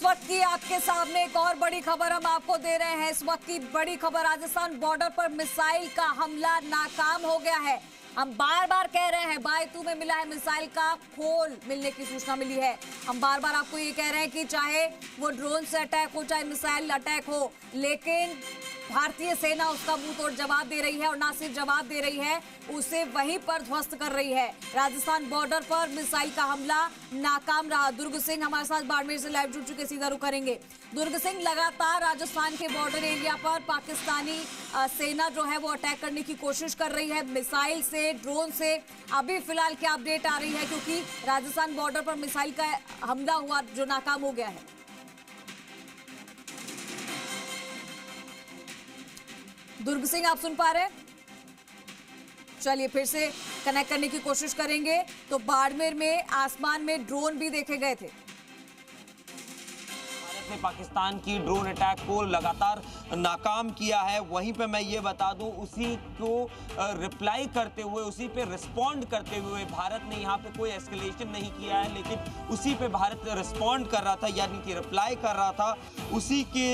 वक्त की आपके सामने एक और बड़ी खबर हम आपको दे रहे हैं। इस वक्त की बड़ी खबर, राजस्थान बॉर्डर पर मिसाइल का हमला नाकाम हो गया है। हम बार बार कह रहे हैं, बायतू में मिला है मिसाइल का खोल मिलने की सूचना मिली है। हम बार बार आपको ये कह रहे हैं कि चाहे वो ड्रोन से अटैक हो, चाहे मिसाइल अटैक हो, लेकिन भारतीय सेना उसका मुंह तोड़ जवाब दे रही है, और ना सिर्फ जवाब दे रही है, उसे वहीं पर ध्वस्त कर रही है। राजस्थान बॉर्डर पर मिसाइल का हमला नाकाम रहा। दुर्ग सिंह हमारे साथ बाड़मेर से लाइव जुड़ चुके, सीधा रुख करेंगे। दुर्ग सिंह, लगातार राजस्थान के बॉर्डर एरिया पर पाकिस्तानी सेना जो है वो अटैक करने की कोशिश कर रही है, मिसाइल से, ड्रोन से। अभी फिलहाल क्या अपडेट आ रही है, क्योंकि राजस्थान बॉर्डर पर मिसाइल का हमला हुआ जो नाकाम हो गया है? दुर्ग सिंह, आप सुन पा रहे हैं? चलिए फिर से कनेक्ट करने की कोशिश करेंगे। तो बाड़मेर में आसमान में ड्रोन भी देखे गए थे। भारत ने पाकिस्तान की ड्रोन अटैक को लगातार नाकाम किया है। वहीं पे मैं ये बता दूं, उसी को रिप्लाई करते हुए, उसी पे रिस्पॉन्ड करते हुए भारत ने यहाँ पे कोई एस्केलेशन नहीं किया है, लेकिन उसी पे भारत रिस्पॉन्ड कर रहा था, यानी कि रिप्लाई कर रहा था। उसी के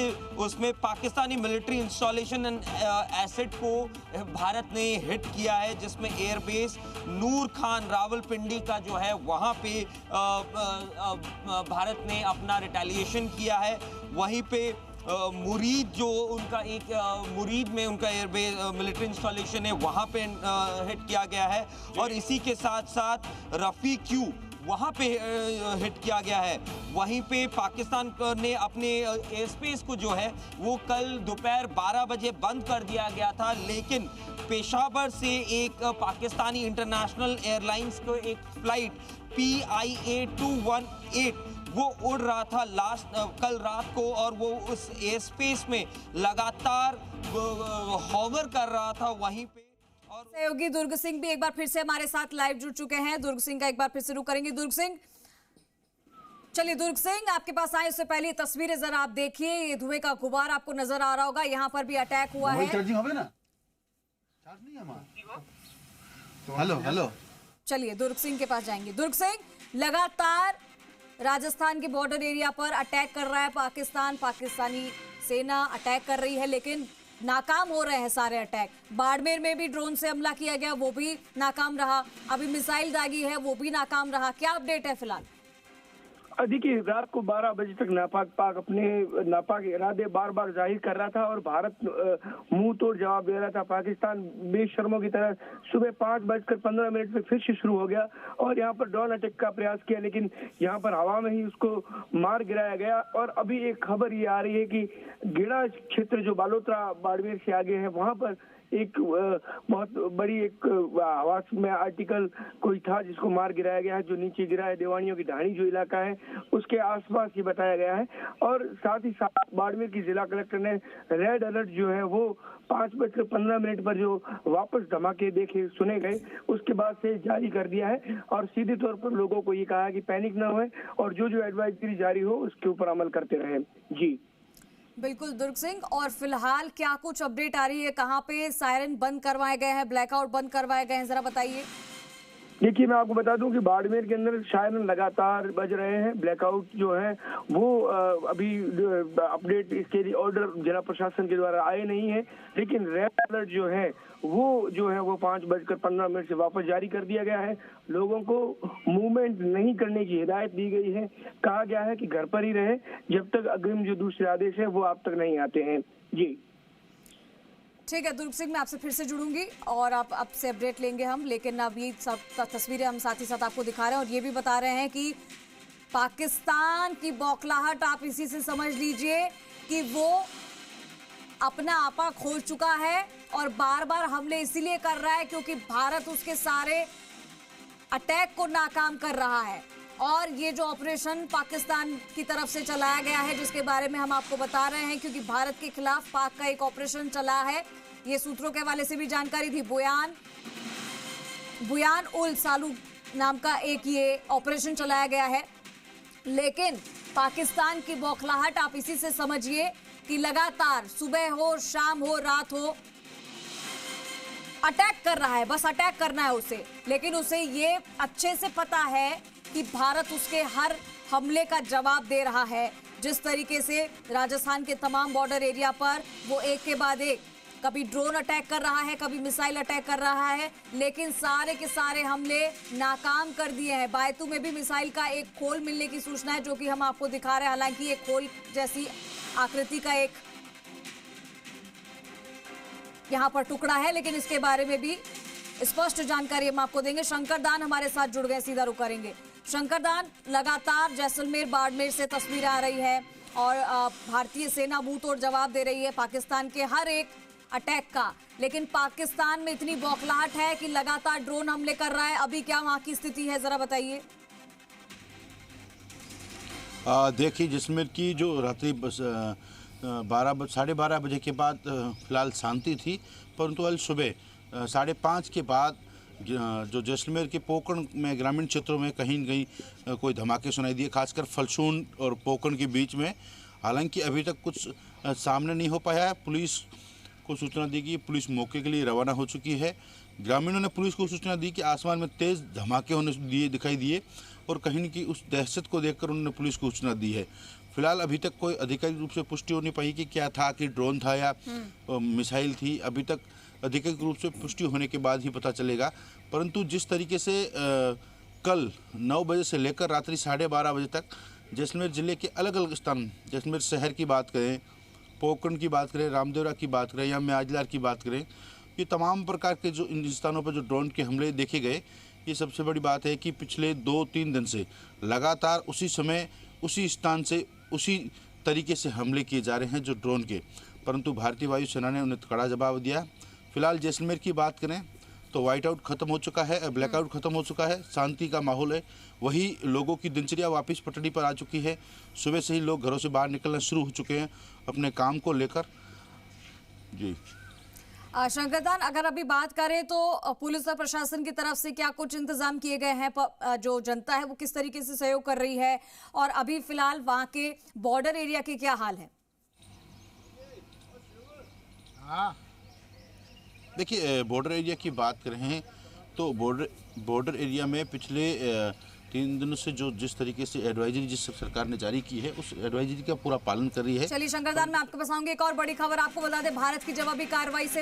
उसमें Pakistani military installation and asset को भारत ने हिट किया है, जिसमें एयरबेस नूर खान रावलपिंडी का जो है वहाँ पे भारत ने अपना रिटेलिएशन किया है। वहीं पे मुरीद जो उनका एक मुरीद में उनका एयरबेस मिलिट्री इंस्टॉलेशन है, वहाँ पे हिट किया गया है। और इसी के साथ साथ रफ़ी क्यू वहाँ पे हिट किया गया है। वहीं पे पाकिस्तान ने अपने एयर स्पेस को जो है वो कल दोपहर 12 बजे बंद कर दिया गया था, लेकिन पेशावर से एक पाकिस्तानी इंटरनेशनल एयरलाइंस को एक फ्लाइट PIA 218 वो उड़ रहा था कल रात को, और वो उस एयर स्पेस में लगातार हॉवर कर रहा था वहीं पे। और सहयोगी दुर्ग सिंह भी एक बार फिर से हमारे साथ लाइव जुड़ चुके हैं। दुर्ग सिंह का एक बार फिर से रुख करेंगे। दुर्ग सिंह, चलिए दुर्ग सिंह, आपके पास आए उससे पहले तस्वीरें जरा आप देखिए। ये धुएं का गुबार आपको नजर आ रहा होगा, यहाँ पर भी अटैक हुआ है। हेलो हेलो, चलिए दुर्ग सिंह के पास जाएंगे। दुर्ग सिंह, लगातार राजस्थान के बॉर्डर एरिया पर अटैक कर रहा है पाकिस्तान, पाकिस्तानी सेना अटैक कर रही है, लेकिन नाकाम हो रहे हैं सारे अटैक। बाड़मेर में भी ड्रोन से हमला किया गया, वो भी नाकाम रहा। अभी मिसाइल दागी है, वो भी नाकाम रहा। क्या अपडेट है फिलहाल? देखिए, रात को 12 बजे तक पाक अपने नापाक इरादे बार बार जाहिर कर रहा था, और भारत मुंह तोड़ जवाब दे रहा था। पाकिस्तान बेशर्मों की तरह सुबह 5:15 पे फिर से शुरू हो गया और यहाँ पर ड्रोन अटैक का प्रयास किया, लेकिन यहाँ पर हवा में ही उसको मार गिराया गया। और अभी एक खबर ये आ रही है कि गिड़ा क्षेत्र जो बालोतरा बाड़मेर से आगे है, वहाँ पर एक बहुत बड़ी एक आवास में आर्टिकल कोई था जिसको मार गिराया गया है, जो नीचे गिरा है। देवानियों की ढाणी जो इलाका है उसके आसपास ये बताया गया है। और साथ ही साथ बाड़मेर की जिला कलेक्टर ने रेड अलर्ट जो है वो 5:15 पर जो वापस धमाके देखे सुने गए उसके बाद से जारी कर दिया है, और सीधे तौर पर लोगों को ये कहा है कि पैनिक न होए और जो एडवाइजरी जारी हो उसके ऊपर अमल करते रहे। जी बिल्कुल दुर्ग सिंह, और फिलहाल क्या कुछ अपडेट आ रही है? कहाँ पे सायरन बंद करवाए गए हैं, ब्लैकआउट बंद करवाए गए हैं, जरा बताइए। देखिए, मैं आपको बता दूं कि बाड़मेर के अंदर सायरन लगातार बज रहे हैं। ब्लैकआउट जो है वो अभी अपडेट इसके लिए ऑर्डर जिला प्रशासन के द्वारा आए नहीं है, लेकिन रेड अलर्ट जो है वो 5:15 से वापस जारी कर दिया गया है। लोगों को मूवमेंट नहीं करने की हिदायत दी गई है। कहा गया है कि घर पर ही रहे जब तक अग्रिम जो दूसरे आदेश है वो आप तक नहीं आते हैं। जी ठीक है दुर्ग सिंह, मैं आपसे फिर से जुड़ूंगी और आप आपसे अपडेट लेंगे हम, लेकिन अब ये सब तस्वीरें हम साथ ही साथ आपको दिखा रहे हैं, और ये भी बता रहे हैं कि पाकिस्तान की बौखलाहट आप इसी से समझ लीजिए कि वो अपना आपा खोल चुका है, और बार बार हमले इसीलिए कर रहा है क्योंकि भारत उसके सारे अटैक को नाकाम कर रहा है। और ये जो ऑपरेशन पाकिस्तान की तरफ से चलाया गया है, जिसके बारे में हम आपको बता रहे हैं, क्योंकि भारत के खिलाफ पाक का एक ऑपरेशन चला है, ये सूत्रों के हवाले से भी जानकारी थी। बुयान उल सालू नाम का एक ये ऑपरेशन चलाया गया है, लेकिन पाकिस्तान की बौखलाहट आप इसी से समझिए कि लगातार सुबह हो, शाम हो, रात हो, अटैक कर रहा है। बस अटैक करना है उसे, लेकिन उसे ये अच्छे से पता है कि भारत उसके हर हमले का जवाब दे रहा है। जिस तरीके से राजस्थान के तमाम बॉर्डर एरिया पर वो एक के बाद एक कभी ड्रोन अटैक कर रहा है, कभी मिसाइल अटैक कर रहा है, लेकिन सारे के सारे हमले नाकाम कर दिए हैं। बायतू में भी मिसाइल का एक खोल मिलने की सूचना है, जो कि हम आपको दिखा रहे हैं। हालांकि एक खोल जैसी आकृति का एक यहां पर टुकड़ा है, लेकिन इसके बारे में भी स्पष्ट जानकारी हम आपको देंगे। शंकर दान हमारे साथ जुड़ गए, सीधा रुख करेंगे। शंकर दान, लगातार जैसलमेर बाड़मेर से तस्वीरें आ रही है और भारतीय सेना मुंह तोड़ जवाब दे रही है पाकिस्तान के हर एक अटैक का, लेकिन पाकिस्तान में इतनी बौखलाहट है कि लगातार ड्रोन हमले कर रहा है। अभी क्या वहां की स्थिति है, जरा बताइए। देखिए, जैसलमेर की जो रात्रि 12:30 बजे के बाद फिलहाल शांति थी, परंतु आज सुबह 5:30 के बाद जो जैसलमेर के पोकरण में ग्रामीण क्षेत्रों में कहीं न कहीं कोई धमाके सुनाई दिए, खासकर फलसून और पोकरण के बीच में। हालांकि अभी तक कुछ सामने नहीं हो पाया है। पुलिस को सूचना दी कि पुलिस मौके के लिए रवाना हो चुकी है। ग्रामीणों ने पुलिस को सूचना दी कि आसमान में तेज़ धमाके दिखाई दिए और कहीं न कहीं उस दहशत को देखकर उन्होंने पुलिस को सूचना दी है। फिलहाल अभी तक कोई आधिकारिक रूप से पुष्टि हो नहीं पाई कि क्या था, कि ड्रोन था या मिसाइल थी। अभी तक आधिकारिक रूप से पुष्टि होने के बाद ही पता चलेगा। परंतु जिस तरीके से कल 9 बजे से लेकर रात्रि 12:30 बजे तक जैसलमेर ज़िले के अलग अलग स्थान, जैसलमेर शहर की बात करें, पोकरण की बात करें, रामदेवरा की बात करें या म्याजलार की बात करें, ये तमाम प्रकार के जो इन स्थानों पर जो ड्रोन के हमले देखे गए, ये सबसे बड़ी बात है कि पिछले 2-3 दिन से लगातार उसी समय उसी स्थान से उसी तरीके से हमले किए जा रहे हैं जो ड्रोन के। परंतु भारतीय वायुसेना ने उन्हें कड़ा जवाब दिया। फिलहाल जैसलमेर की बात करें तो व्हाइट आउट खत्म हो चुका है, ब्लैकआउट खत्म हो चुका है, शांति का माहौल है। वही लोगों की दिनचर्या वापस पटड़ी पर आ चुकी है। सुबह से ही लोग घरों से बाहर निकलना शुरू हो चुके हैं अपने काम को लेकर। जी शंकरदान, अगर अभी बात करें तो पुलिस और प्रशासन की तरफ से क्या कुछ इंतजाम किए गए हैं? जो जनता है वो किस तरीके से सहयोग कर रही है, और अभी फिलहाल वहां के बॉर्डर एरिया के क्या हाल है? देखिए, बॉर्डर एरिया की बात करें तो बॉर्डर एरिया में पिछले 3 दिनों से जिस तरीके से एडवाइजरी जिस सरकार ने जारी की है, उस एडवाइजरी का पूरा पालन कर रही है। चलिए शंकरदान, मैं आपके पास आऊंगी। एक और बड़ी खबर आपको बता दें, भारत की जवाबी कार्रवाई से